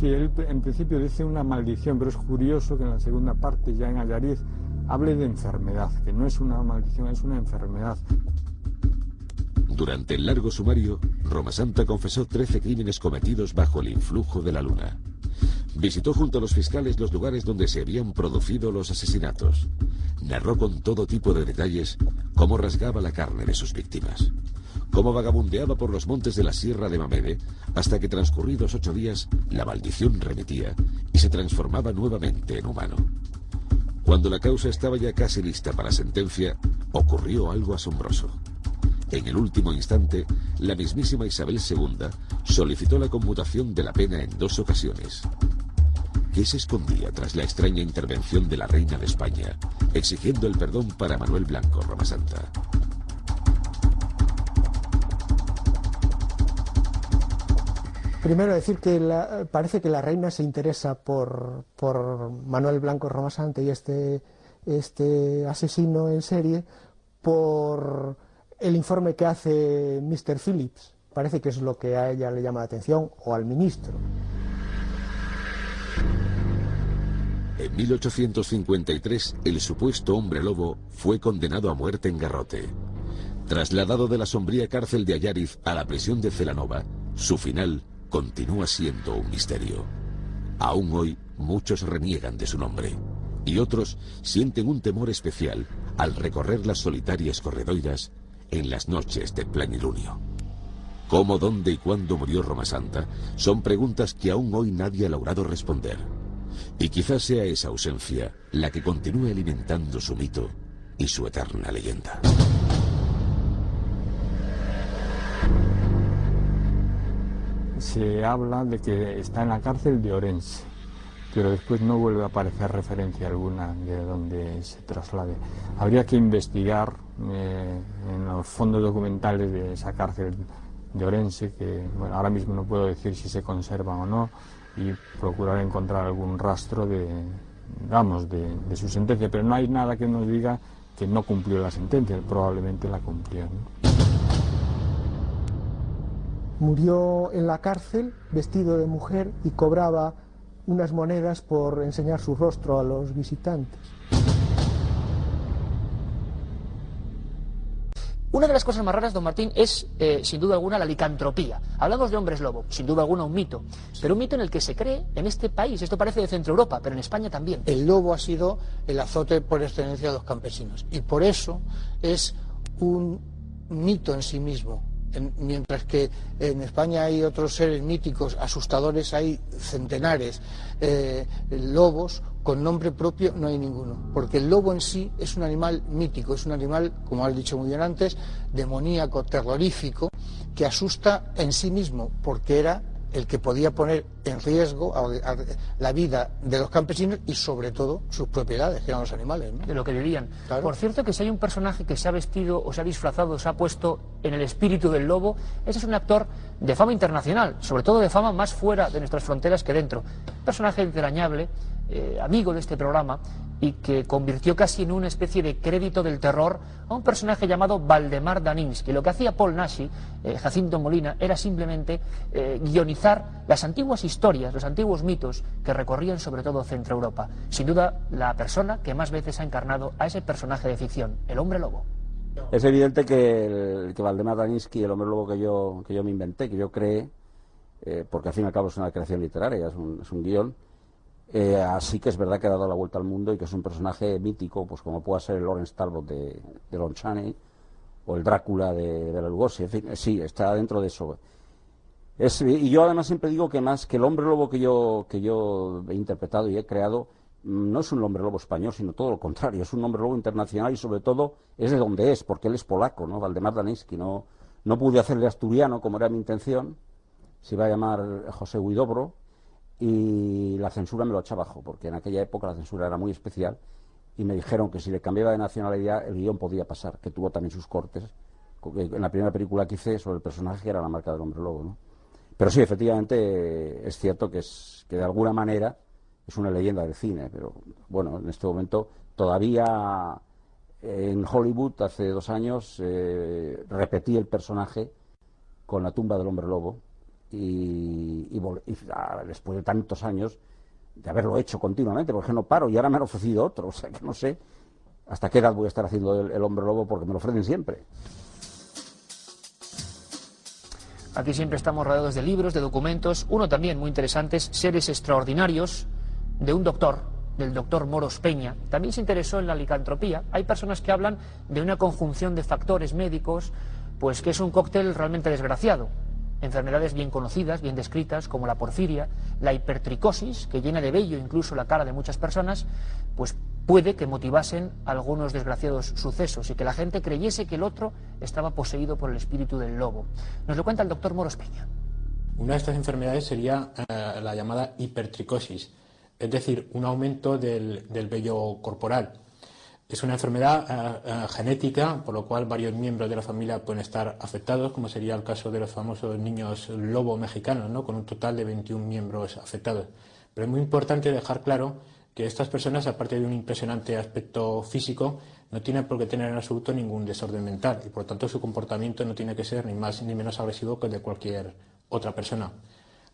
Sí, él en principio dice una maldición, pero es curioso que en la segunda parte, ya en Allariz, hable de enfermedad, que no es una maldición, es una enfermedad. Durante el largo sumario, Roma Santa confesó 13 crímenes cometidos bajo el influjo de la luna. Visitó junto a los fiscales los lugares donde se habían producido los asesinatos. Narró con todo tipo de detalles cómo rasgaba la carne de sus víctimas, cómo vagabundeaba por los montes de la Sierra de Mamede, hasta que transcurridos 8 días, la maldición remitía y se transformaba nuevamente en humano. Cuando la causa estaba ya casi lista para sentencia, ocurrió algo asombroso. En el último instante, la mismísima Isabel II solicitó la conmutación de la pena en 2 ocasiones. ¿Qué se escondía tras la extraña intervención de la reina de España, exigiendo el perdón para Manuel Blanco Roma Santa? Primero decir que parece que la reina se interesa por Manuel Blanco Roma Santa y este asesino en serie por el informe que hace Mr. Phillips. Parece que es lo que a ella le llama la atención, o al ministro. En 1853, el supuesto hombre lobo fue condenado a muerte en garrote. Trasladado de la sombría cárcel de Allariz a la prisión de Celanova, su final continúa siendo un misterio. Aún hoy, muchos reniegan de su nombre, y otros sienten un temor especial al recorrer las solitarias corredoiras en las noches de plenilunio. ¿Cómo, dónde y cuándo murió Roma Santa? Son preguntas que aún hoy nadie ha logrado responder. Y quizás sea esa ausencia la que continúe alimentando su mito y su eterna leyenda. Se habla de que está en la cárcel de Orense, pero después no vuelve a aparecer referencia alguna de dónde se traslade. Habría que investigar en los fondos documentales de esa cárcel de Orense, que bueno, ahora mismo no puedo decir si se conservan o no, y procurar encontrar algún rastro de su sentencia, pero no hay nada que nos diga que no cumplió la sentencia. Él probablemente la cumplió, ¿no? Murió en la cárcel vestido de mujer y cobraba unas monedas por enseñar su rostro a los visitantes. Una de las cosas más raras, don Martín, es, sin duda alguna, la licantropía. Hablamos de hombres lobo, sin duda alguna un mito, pero un mito en el que se cree en este país. Esto parece de Centro Europa, pero en España también. El lobo ha sido el azote por excelencia de los campesinos, y por eso es un mito en sí mismo. Mientras que en España hay otros seres míticos, asustadores, hay centenares, lobos con nombre propio no hay ninguno, porque el lobo en sí es un animal mítico, es un animal, como has dicho muy bien antes, demoníaco, terrorífico, que asusta en sí mismo, porque era el que podía poner en riesgo la vida de los campesinos y sobre todo sus propiedades, que eran los animales, ¿no? De lo que vivían. Claro. Por cierto, que si hay un personaje que se ha vestido o se ha disfrazado o se ha puesto en el espíritu del lobo, ese es un actor de fama internacional, sobre todo de fama más fuera de nuestras fronteras que dentro. Un personaje entrañable, amigo de este programa, y que convirtió casi en una especie de crédito del terror a un personaje llamado Valdemar Daninsky. Lo que hacía Paul Naschy, Jacinto Molina, era simplemente guionizar las antiguas historias, los antiguos mitos que recorrían sobre todo Centro Europa. Sin duda, la persona que más veces ha encarnado a ese personaje de ficción, el hombre lobo. Es evidente que Valdemar Daninsky, el hombre lobo que yo me inventé, que yo creé, porque al fin y al cabo es una creación literaria, es un guión, así que es verdad que ha dado la vuelta al mundo y que es un personaje mítico, pues como pueda ser el Lawrence Talbot de Lon Chaney o el Drácula de Bela Lugosi. En fin, sí, está dentro de eso. Y yo además siempre digo que más que el hombre lobo que yo he interpretado y he creado no es un hombre lobo español, sino todo lo contrario, es un hombre lobo internacional y sobre todo es de donde es, porque él es polaco, ¿no? Valdemar Daninsky. No pude hacerle asturiano como era mi intención, se iba a llamar José Huidobro, y la censura me lo echa abajo, porque en aquella época la censura era muy especial y me dijeron que si le cambiaba de nacionalidad el guión podía pasar, que tuvo también sus cortes en la primera película que hice sobre el personaje, que era La marca del hombre lobo, ¿no? Pero sí, efectivamente es cierto que de alguna manera es una leyenda del cine, pero bueno, en este momento todavía en Hollywood hace 2 años repetí el personaje con La tumba del hombre lobo después de tantos años de haberlo hecho continuamente, porque no paro y ahora me han ofrecido otro, o sea que no sé hasta qué edad voy a estar haciendo el hombre lobo, porque me lo ofrecen siempre. Aquí siempre estamos rodeados de libros, de documentos, uno también muy interesante es Seres extraordinarios, de un doctor, del doctor Moros Peña. También se interesó en la licantropía. Hay personas que hablan de una conjunción de factores médicos, pues que es un cóctel realmente desgraciado. Enfermedades bien conocidas, bien descritas, como la porfiria, la hipertricosis, que llena de vello incluso la cara de muchas personas, pues puede que motivasen algunos desgraciados sucesos y que la gente creyese que el otro estaba poseído por el espíritu del lobo. Nos lo cuenta el doctor Moros Peña. Una de estas enfermedades sería la llamada hipertricosis, es decir, un aumento del vello corporal. Es una enfermedad genética, por lo cual varios miembros de la familia pueden estar afectados, como sería el caso de los famosos niños lobo mexicanos, ¿no?, con un total de 21 miembros afectados. Pero es muy importante dejar claro que estas personas, aparte de un impresionante aspecto físico, no tienen por qué tener en absoluto ningún desorden mental y, por lo tanto, su comportamiento no tiene que ser ni más ni menos agresivo que el de cualquier otra persona.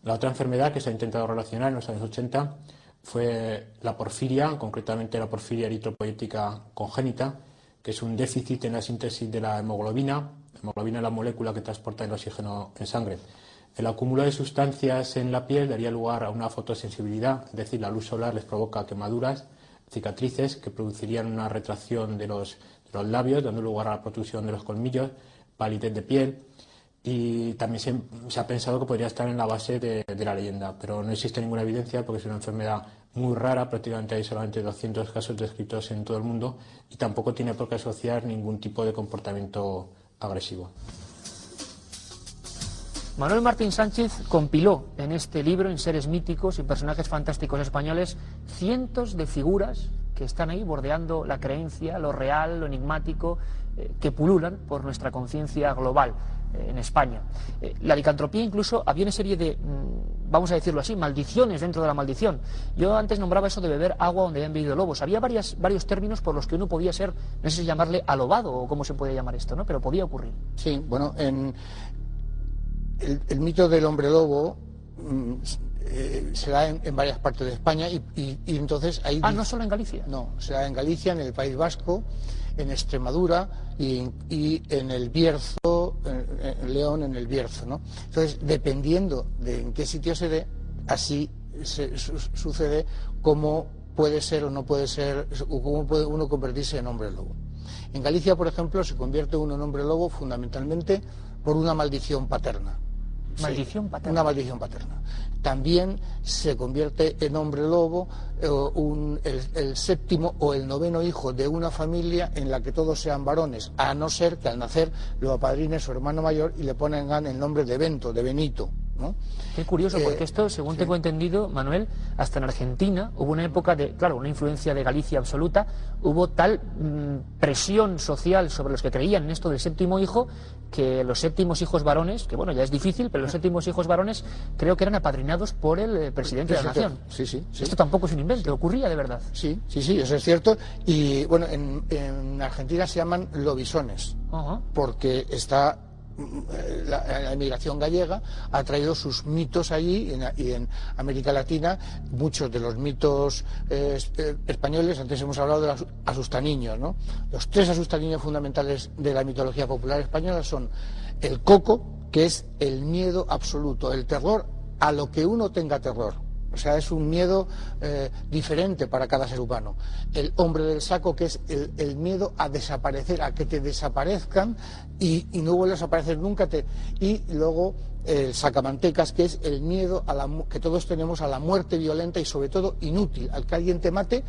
La otra enfermedad que se ha intentado relacionar en los años 80 fue la porfiria, concretamente la porfiria eritropoyética congénita, que es un déficit en la síntesis de la hemoglobina. La hemoglobina es la molécula que transporta el oxígeno en sangre. El acúmulo de sustancias en la piel daría lugar a una fotosensibilidad, es decir, la luz solar les provoca quemaduras, cicatrices que producirían una retracción de los labios, dando lugar a la protrusión de los colmillos, palidez de piel. Y también se ha pensado que podría estar en la base de la leyenda, pero no existe ninguna evidencia porque es una enfermedad muy rara, prácticamente hay solamente 200 casos descritos en todo el mundo y tampoco tiene por qué asociar ningún tipo de comportamiento agresivo. Manuel Martín Sánchez compiló en este libro, en Seres míticos y personajes fantásticos españoles, cientos de figuras que están ahí bordeando la creencia, lo real, lo enigmático, que pululan por nuestra conciencia global en España. La licantropía incluso había una serie de, vamos a decirlo así, maldiciones dentro de la maldición. Yo antes nombraba eso de beber agua donde habían bebido lobos. Había varios términos por los que uno podía ser, no sé si llamarle alobado o cómo se puede llamar esto, ¿no? Pero podía ocurrir. Sí, bueno, en el mito del hombre lobo se da en varias partes de España y entonces ahí... Ah, no solo en Galicia. No, se da en Galicia, en el País Vasco, en Extremadura y en el Bierzo, en León, en el Bierzo, ¿no? Entonces, dependiendo de en qué sitio se dé, así sucede cómo puede ser o no puede ser, o cómo puede uno convertirse en hombre lobo. En Galicia, por ejemplo, se convierte uno en hombre lobo fundamentalmente por una maldición paterna. Maldición paterna. Una maldición paterna. También se convierte en hombre lobo el séptimo o el noveno hijo de una familia en la que todos sean varones, a no ser que al nacer lo apadrine su hermano mayor y le pongan el nombre de Bento, de Benito, ¿no? Qué curioso, porque esto, según tengo entendido, Manuel, hasta en Argentina hubo una época de, claro, una influencia de Galicia absoluta, hubo tal presión social sobre los que creían en esto del séptimo hijo, que los séptimos hijos varones, que bueno, ya es difícil, pero los séptimos hijos varones creo que eran apadrinados por el presidente de la nación. Sí. Esto tampoco es un invento, ocurría de verdad. Sí, eso es cierto. Y bueno, en Argentina se llaman lobisones, porque está... La emigración gallega ha traído sus mitos allí y en América Latina muchos de los mitos españoles. Antes hemos hablado de los asustaniños, ¿no? Los tres asustaniños fundamentales de la mitología popular española son el coco, que es el miedo absoluto, el terror a lo que uno tenga terror. O sea, es un miedo diferente para cada ser humano. El hombre del saco, que es el miedo a desaparecer, a que te desaparezcan y no vuelvas a aparecer nunca. Y luego el sacamantecas, que es el miedo que todos tenemos a la muerte violenta y sobre todo inútil, al que alguien te mate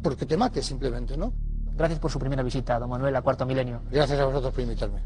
porque te mate simplemente, ¿no? Gracias por su primera visita, don Manuel, a Cuarto Milenio. Gracias a vosotros por invitarme.